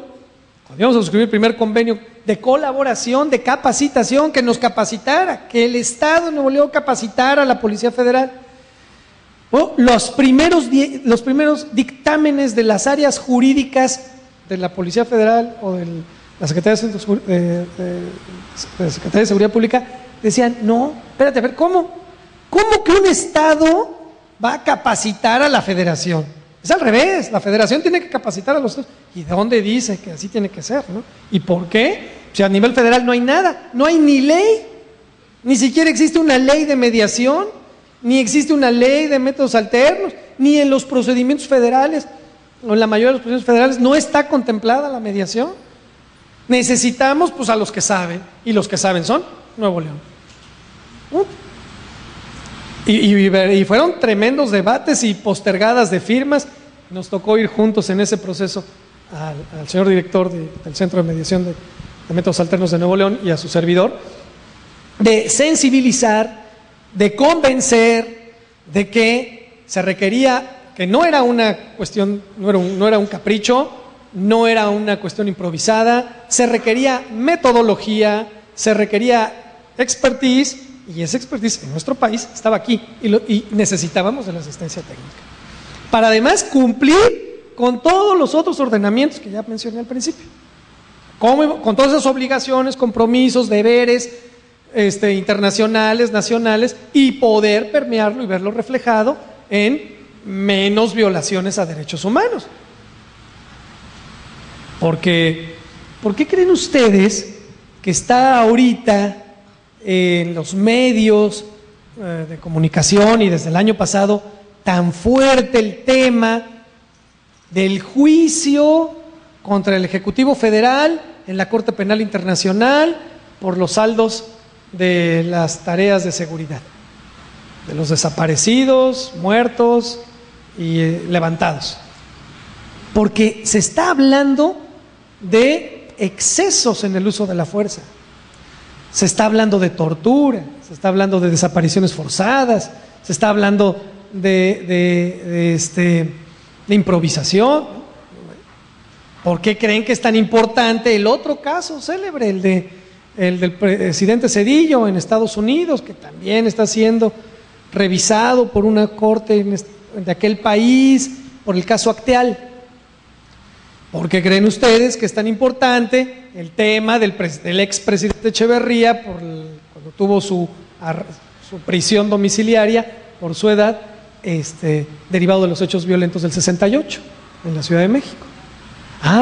cuando íbamos a suscribir el primer convenio de colaboración, de capacitación, que nos capacitara, que el Estado de Nuevo León capacitara a la Policía Federal. Bueno, los primeros dictámenes de las áreas jurídicas de la Policía Federal o de la Secretaría de Seguridad Pública decían, no, espérate, a ver, ¿cómo que un Estado va a capacitar a la Federación? Es al revés, la Federación tiene que capacitar a los Estados. ¿Y de dónde dice que así tiene que ser, no? ¿Y por qué? Si a nivel federal no hay nada, no hay ni ley, ni siquiera existe una ley de mediación, ni existe una ley de métodos alternos, ni en los procedimientos federales, o en la mayoría de los procedimientos federales, no está contemplada la mediación. Necesitamos, pues, a los que saben, y los que saben son Nuevo León. Y fueron tremendos debates y postergadas de firmas. Nos tocó ir juntos en ese proceso al señor director del Centro de Mediación de Métodos Alternos de Nuevo León y a su servidor, de sensibilizar, de convencer de que se requería, que no era una cuestión, no era un capricho, no era una cuestión improvisada, se requería metodología, se requería expertise, y esa expertise en nuestro país estaba aquí, y necesitábamos de la asistencia técnica. Para además cumplir con todos los otros ordenamientos que ya mencioné al principio, con todas esas obligaciones, compromisos, deberes internacionales, nacionales, y poder permearlo y verlo reflejado en menos violaciones a derechos humanos. Porque, ¿por qué creen ustedes que está ahorita en los medios de comunicación y desde el año pasado tan fuerte el tema del juicio contra el Ejecutivo Federal en la Corte Penal Internacional por los saldos de las tareas de seguridad, de los desaparecidos, muertos y levantados? Porque se está hablando de excesos en el uso de la fuerza, se está hablando de tortura, se está hablando de desapariciones forzadas, se está hablando de improvisación. ¿Por qué creen que es tan importante el otro caso célebre, el del presidente Zedillo en Estados Unidos, que también está siendo revisado por una corte de aquel país por el caso Acteal? ¿Por qué creen ustedes que es tan importante el tema del expresidente Echeverría cuando tuvo su prisión domiciliaria por su edad, derivado de los hechos violentos del 68 en la Ciudad de México?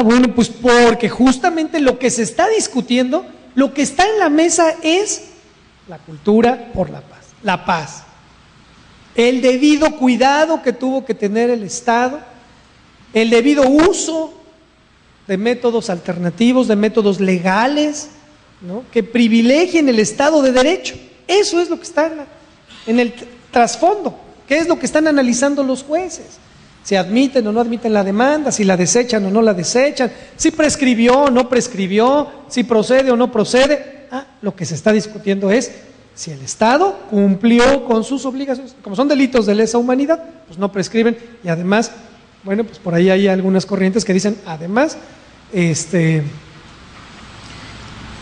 Bueno, pues porque justamente lo que se está discutiendo, lo que está en la mesa es la cultura por la paz, el debido cuidado que tuvo que tener el Estado, el debido uso de métodos alternativos, de métodos legales, ¿no?, que privilegien el Estado de Derecho. Eso es lo que está en el trasfondo. ¿Qué es lo que están analizando los jueces? Si admiten o no admiten la demanda, si la desechan o no la desechan, si prescribió o no prescribió, si procede o no procede. Lo que se está discutiendo es si el Estado cumplió con sus obligaciones. Como son delitos de lesa humanidad, pues no prescriben, y además, bueno, pues por ahí hay algunas corrientes que dicen, además,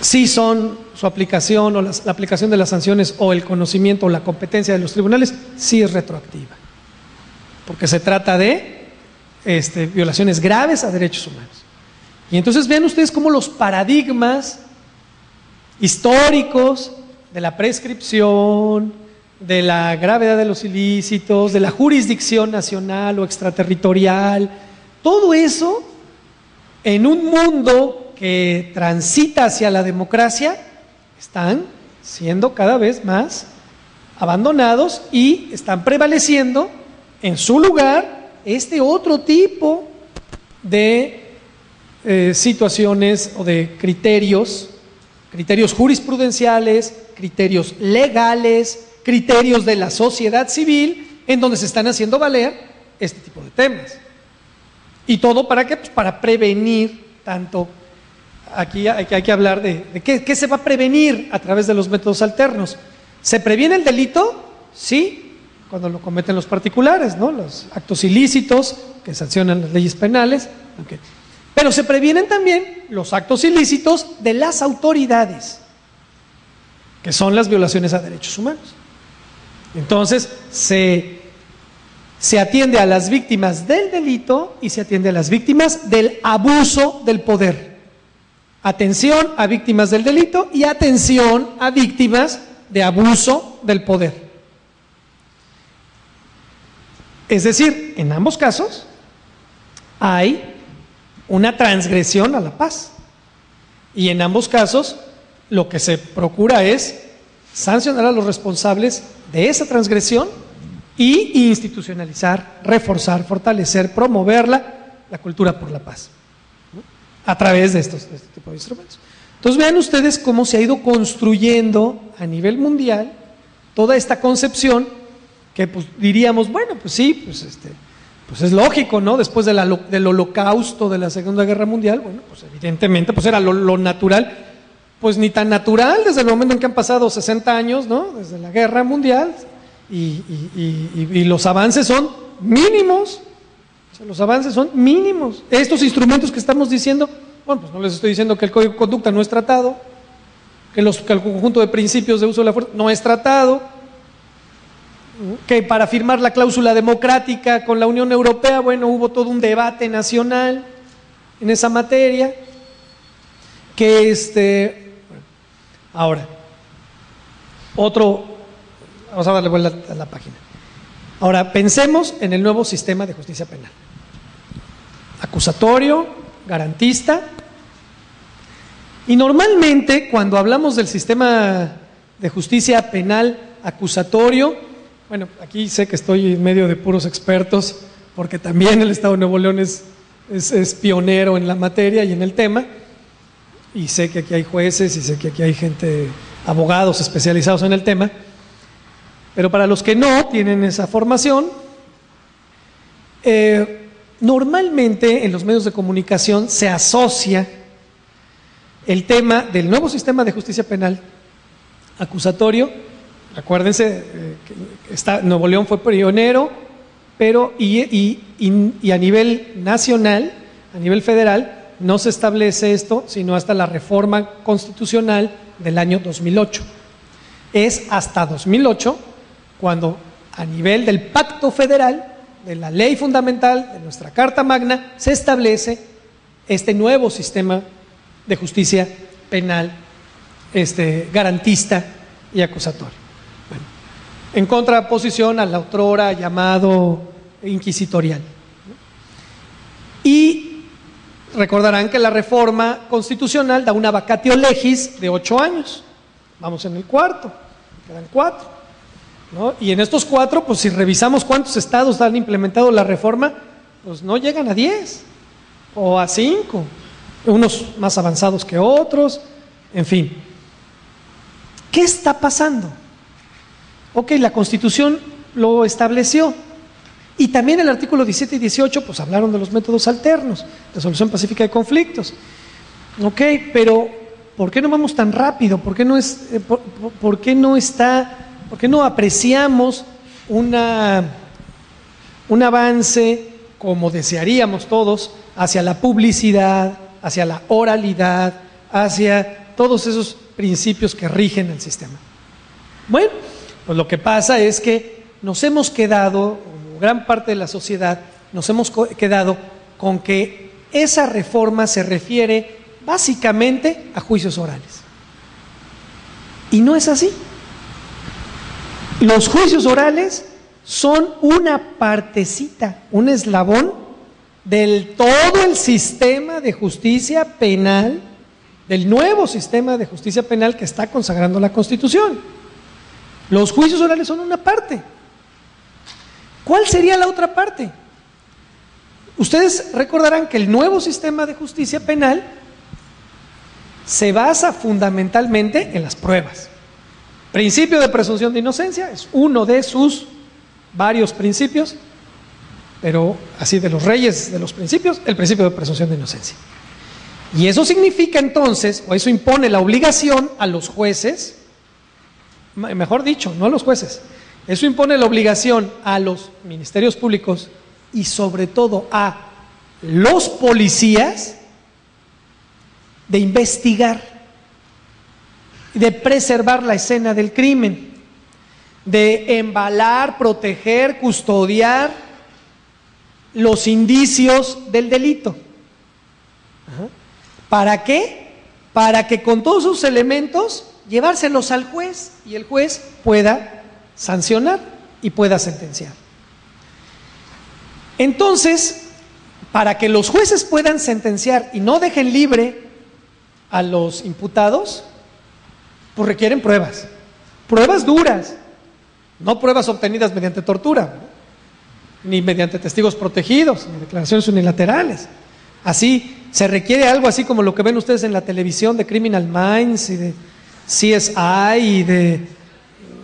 sí son su aplicación o la aplicación de las sanciones o el conocimiento o la competencia de los tribunales, sí es retroactiva, porque se trata de violaciones graves a derechos humanos. Y entonces vean ustedes cómo los paradigmas históricos de la prescripción, de la gravedad de los ilícitos, de la jurisdicción nacional o extraterritorial, todo eso en un mundo que transita hacia la democracia, están siendo cada vez más abandonados y están prevaleciendo en su lugar otro tipo de situaciones o de criterios jurisprudenciales, criterios legales, criterios de la sociedad civil, en donde se están haciendo valer este tipo de temas. ¿Y todo para qué? Pues para prevenir tanto. Aquí hay que hablar de qué se va a prevenir a través de los métodos alternos. ¿Se previene el delito? Sí, cuando lo cometen los particulares, ¿no?, los actos ilícitos que sancionan las leyes penales. Okay. Pero se previenen también los actos ilícitos de las autoridades, que son las violaciones a derechos humanos. Entonces, se atiende a las víctimas del delito y se atiende a las víctimas del abuso del poder. Atención a víctimas del delito y atención a víctimas de abuso del poder. Es decir, en ambos casos hay una transgresión a la paz, y en ambos casos lo que se procura es sancionar a los responsables de esa transgresión y institucionalizar, reforzar, fortalecer, promover la cultura por la paz, ¿no?, a través de este tipo de instrumentos. Entonces vean ustedes cómo se ha ido construyendo a nivel mundial toda esta concepción que pues diríamos, bueno, pues sí, pues es lógico, ¿no? Después del holocausto de la Segunda Guerra Mundial, bueno, pues evidentemente pues era lo natural, pues ni tan natural desde el momento en que han pasado 60 años, ¿no?, desde la Guerra Mundial, y los avances son mínimos, O sea, los avances son mínimos. Estos instrumentos que estamos diciendo, bueno, pues no les estoy diciendo que el Código de Conducta no es tratado, que el conjunto de principios de uso de la fuerza no es tratado, que para firmar la cláusula democrática con la Unión Europea, bueno, hubo todo un debate nacional en esa materia, que ahora, vamos a darle vuelta a la página. Ahora, pensemos en el nuevo sistema de justicia penal. Acusatorio, garantista. Y normalmente, cuando hablamos del sistema de justicia penal acusatorio, bueno, aquí sé que estoy en medio de puros expertos, porque también el Estado de Nuevo León es pionero en la materia y en el tema, y sé que aquí hay jueces y sé que aquí hay gente, abogados especializados en el tema, pero para los que no tienen esa formación, normalmente en los medios de comunicación se asocia el tema del nuevo sistema de justicia penal acusatorio. Acuérdense que Nuevo León fue pionero, pero y a nivel nacional, a nivel federal, no se establece esto sino hasta la reforma constitucional del año 2008. Es hasta 2008 cuando a nivel del pacto federal, de la ley fundamental, de nuestra Carta Magna, se establece este nuevo sistema de justicia penal garantista y acusatorio. Bueno, en contraposición al otrora llamado inquisitorial. Y recordarán que la reforma constitucional da una vacatio legis de 8 años. Vamos en el cuarto, quedan 4, ¿no? Y en estos 4, pues si revisamos cuántos estados han implementado la reforma, pues no llegan a 10 o a 5, unos más avanzados que otros, en fin. ¿Qué está pasando? Ok, la Constitución lo estableció, y también el artículo 17 y 18 pues hablaron de los métodos alternos, resolución pacífica de conflictos. Ok, pero ¿por qué no vamos tan rápido? ¿Por qué no apreciamos un avance como desearíamos todos hacia la publicidad, hacia la oralidad, hacia todos esos principios que rigen el sistema? Bueno, pues lo que pasa es que nos hemos quedado, gran parte de la sociedad, nos hemos quedado con que esa reforma se refiere básicamente a juicios orales. Y no es así. Los juicios orales son una partecita, un eslabón del todo el sistema de justicia penal, del nuevo sistema de justicia penal que está consagrando la Constitución. Los juicios orales son una parte. ¿Cuál sería la otra parte? Ustedes recordarán que el nuevo sistema de justicia penal se basa fundamentalmente en las pruebas. Principio de presunción de inocencia es uno de sus varios principios, pero así de los reyes de los principios, el principio de presunción de inocencia. Y eso significa entonces, o eso impone la obligación a los jueces, mejor dicho, no a los jueces, eso impone la obligación a los ministerios públicos y sobre todo a los policías de investigar, de preservar la escena del crimen, de embalar, proteger, custodiar los indicios del delito. ¿Para qué? Para que con todos sus elementos llevárselos al juez y el juez pueda sancionar y pueda sentenciar. Entonces, para que los jueces puedan sentenciar y no dejen libre a los imputados, pues requieren pruebas duras, no pruebas obtenidas mediante tortura, ni mediante testigos protegidos, ni declaraciones unilaterales. Así, se requiere algo así como lo que ven ustedes en la televisión de Criminal Minds y de CSI y de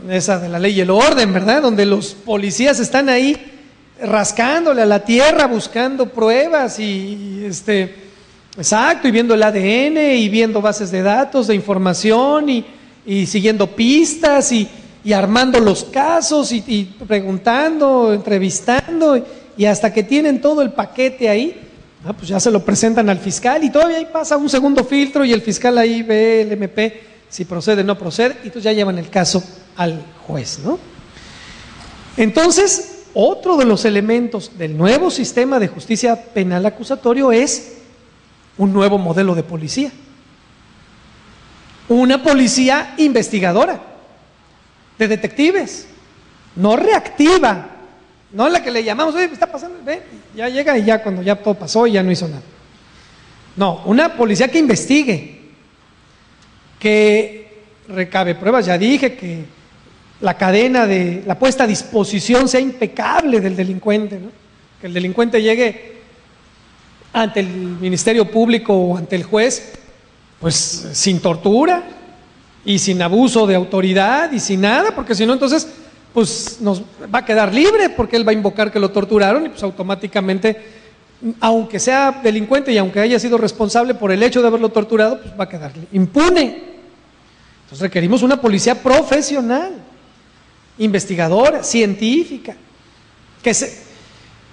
esa de La Ley y el Orden, ¿verdad? Donde los policías están ahí rascándole a la tierra, buscando pruebas exacto, y viendo el ADN y viendo bases de datos, de información y siguiendo pistas y armando los casos y preguntando, entrevistando y hasta que tienen todo el paquete ahí, pues ya se lo presentan al fiscal y todavía ahí pasa un segundo filtro y el fiscal ahí ve el MP si procede o no procede, y entonces ya llevan el caso al juez, ¿no? Entonces, otro de los elementos del nuevo sistema de justicia penal acusatorio es un nuevo modelo de policía. Una policía investigadora, de detectives, no reactiva, no la que le llamamos, oye, está pasando, ve, ya llega y ya cuando ya todo pasó y ya no hizo nada. No, una policía que investigue, que recabe pruebas, ya dije, que la cadena de la puesta a disposición sea impecable del delincuente, ¿no? Que el delincuente llegue ante el Ministerio Público o ante el juez, pues sin tortura y sin abuso de autoridad y sin nada, porque si no entonces pues nos va a quedar libre, porque él va a invocar que lo torturaron y pues automáticamente, aunque sea delincuente y aunque haya sido responsable por el hecho de haberlo torturado, pues va a quedar impune. Entonces requerimos una policía profesional, investigadora, científica,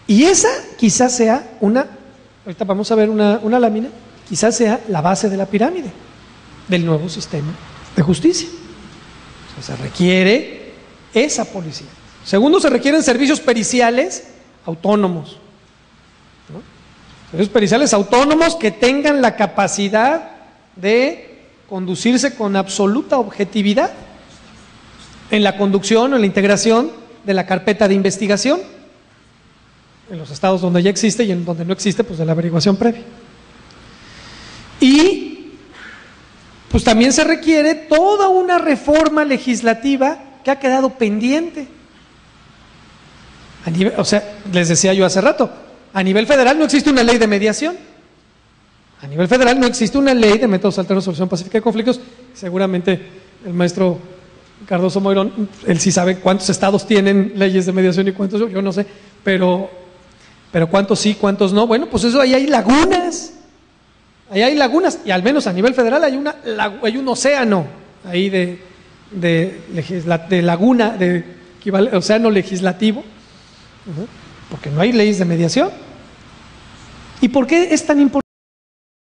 y esa quizás sea ahorita vamos a ver una lámina, quizás sea la base de la pirámide del nuevo sistema de justicia. O sea, se requiere esa policía. Segundo, se requieren servicios periciales autónomos, ¿no? Servicios periciales autónomos que tengan la capacidad de conducirse con absoluta objetividad en la conducción o en la integración de la carpeta de investigación, en los estados donde ya existe y en donde no existe, pues de la averiguación previa. Y pues también se requiere toda una reforma legislativa que ha quedado pendiente. O sea, les decía yo hace rato, a nivel federal no existe una ley de mediación. A nivel federal no existe una ley de métodos alternos de solución pacífica de conflictos. Seguramente el maestro Cardoso Moirón, él sí sabe cuántos estados tienen leyes de mediación y cuántos yo no sé, pero cuántos sí, cuántos no. Bueno, pues eso, ahí hay lagunas. Ahí hay lagunas, y al menos a nivel federal hay un océano ahí de laguna, de océano legislativo, porque no hay leyes de mediación. ¿Y por qué es tan importante?